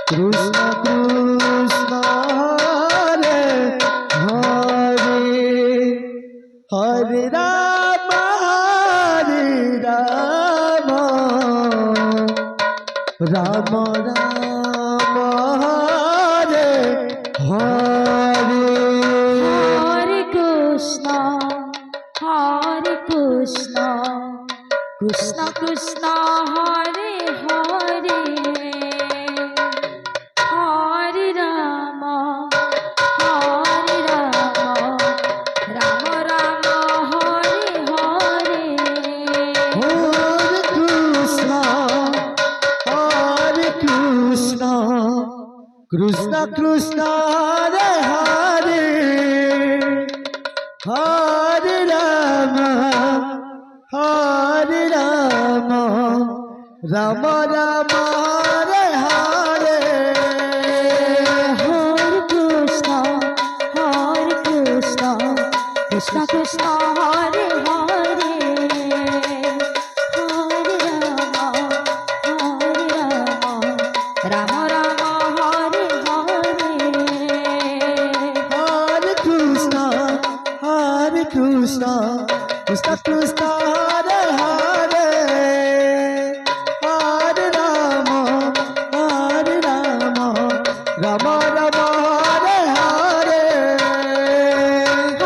কৃষ্ণ কৃষ্ণ রে হরে হরে রাম রাম রাম হরে হরে হরে কৃষ্ণ কৃষ্ণ কৃষ্ণ হরে হরে হরে রাম রাম রাম হরে হরে হরে কৃষ্ণ কৃষ্ণ কৃষ্ণ হরে হরে হরে রাম রাম রাম হরে হরে হরে কৃষ্ণ কৃষ্ণ কৃষ্ণ হরে হরে হরে রাম রাম হরে হরে হরে কৃষ্ণ কৃষ্ণ কৃষ্ণ হরে হরে হরে রাম রাম রাম হরে হরে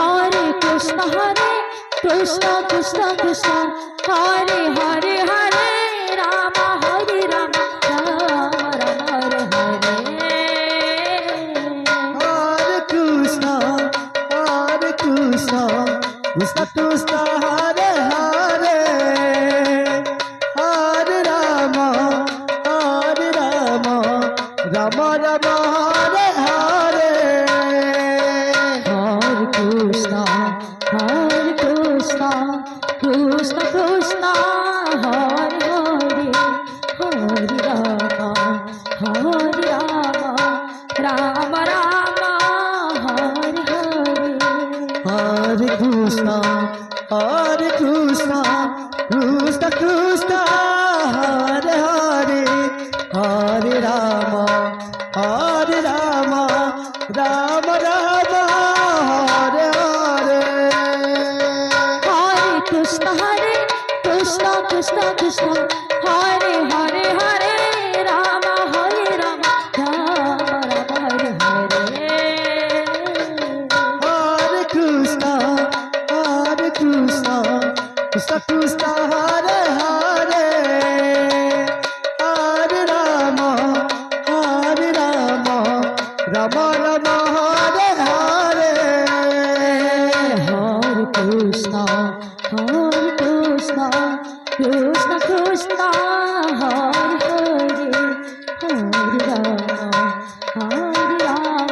হরে কৃষ্ণ কৃষ্ণ কৃষ্ণ হরে হরে হরে রাম হরে রাম হরে হরে হরে কৃষ্ণ কৃষ্ণ কৃষ্ণ হরে হরে হরে রাম রাম রাম হরে হরে হরে কৃষ্ণ কৃষ্ণ কৃষ্ণ হরে হরে হরে রাম রাম হরে হরে হরে কৃষ্ণ কৃষ্ণ কৃষ্ণ হরে হরে হরে রাম রাম রাম হরে হরে হরে কৃষ্ণ কৃষ্ণ কৃষ্ণ হরে হরে হরে রাম রাম হরে হরে হরে কৃষ্ণ কৃষ্ণ কৃষ্ণ হরে হরে হরে রাম রাম রাম হরে হরে হরে কৃষ্ণ কৃষ্ণ কৃষ্ণ হরে হরে হরে রাম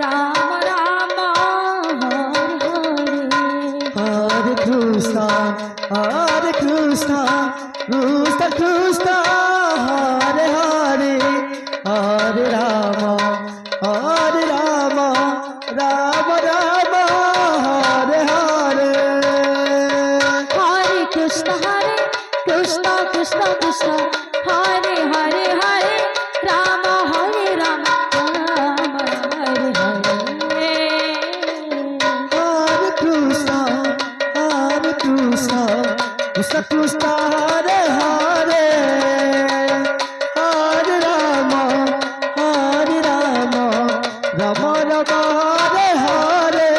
রাম হরে হরে হরে কৃষ্ণ কৃষ্ণ কৃষ্ণ হরে হরে হরে রাম রাম রাম হরে হরে হরে কৃষ্ণ কৃষ্ণ হরে হরে হরে রাম হরে হরে হরে কৃষ্ণ কৃষ্ণ হরে হরে হরে রাম রাম হরে হরে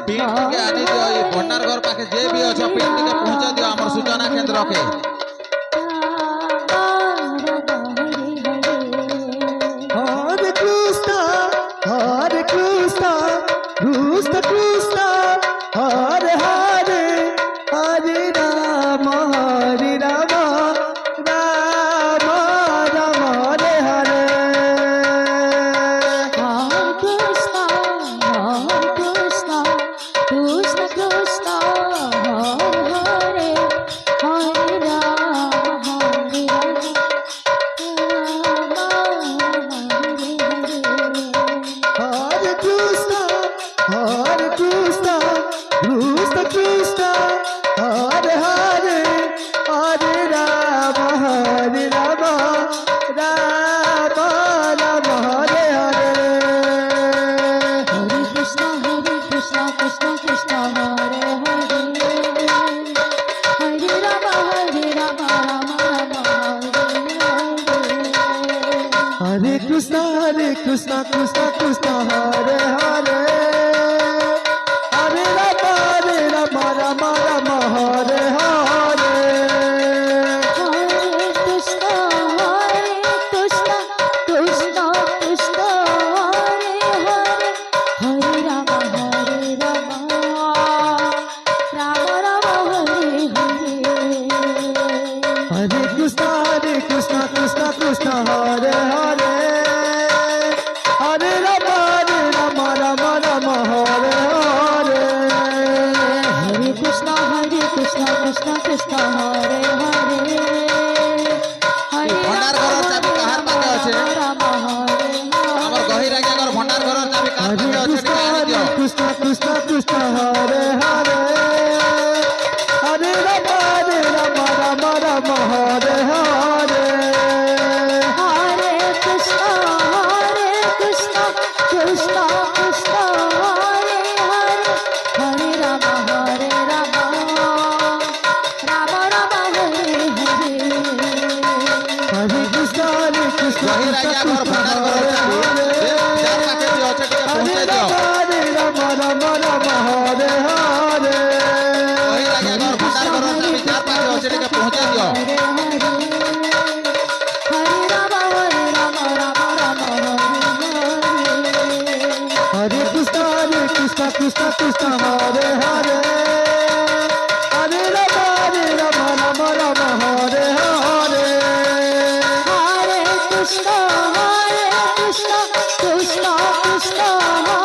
ପିଣ୍ଡିକେ ଆନି ଦିଅ ଏ ଭଣ୍ଡାର ଘର ପାଖେ ଯେ ବି ଅଛ ପିଣ୍ଡିକେ ପହଞ୍ଚାଇ ଦିଅ ଆମର ସୂଚନା କେନ୍ଦ୍ରକେ হরে Krishna Krishna Hare Hare Hare Ram Ram Hare Hare Hare Krishna Krishna Krishna Hare Hare Hare Ram Ram Ram Hare Hare Hare Krishna Krishna Krishna Hare Hare Hare Rama Rama Rama Hare Hare Hare Krishna Krishna Krishna Hare Hare Hare Rama Rama Rama Hare Hare Hare Krishna Krishna Krishna Hare Hare Hare Rama Rama Rama Rama Hare Hare Hare Krishna Krishna Krishna Hare Hare Hare ভণ্ডার ঘরের চাবি কাহার পাখে আছে Rama Hare আমার গহির আজ্ঞার ভণ্ডার ঘরের চাবি কাহার Hare পাখে আছে Krishna ଟିକେ আনি দিও Krishna Krishna Krishna Hare Hare Hare Rama Rama Rama Hare Hare Hare Krishna Krishna Krishna Hare Hare Hare Rama Rama Rama Hare Hare Hare Krishna Krishna গহির আজ্ঞা ঘর ভণ্ডার ঘরের চাবি যার পাখে দিও আছে ଟିକେ পৌঁছে দিও Rama Rama Rama Hare Hare গহির আজ্ঞা ঘর ভণ্ডার ঘরের চাবি যার পাখে আছে ଟିକେ পৌঁছে দিও Hare Rama Rama Rama Hare Krishna Krishna Krishna Hare Hare Hare Rama Rama Rama Hare Hare Hare Krishna Krishna Krishna Hare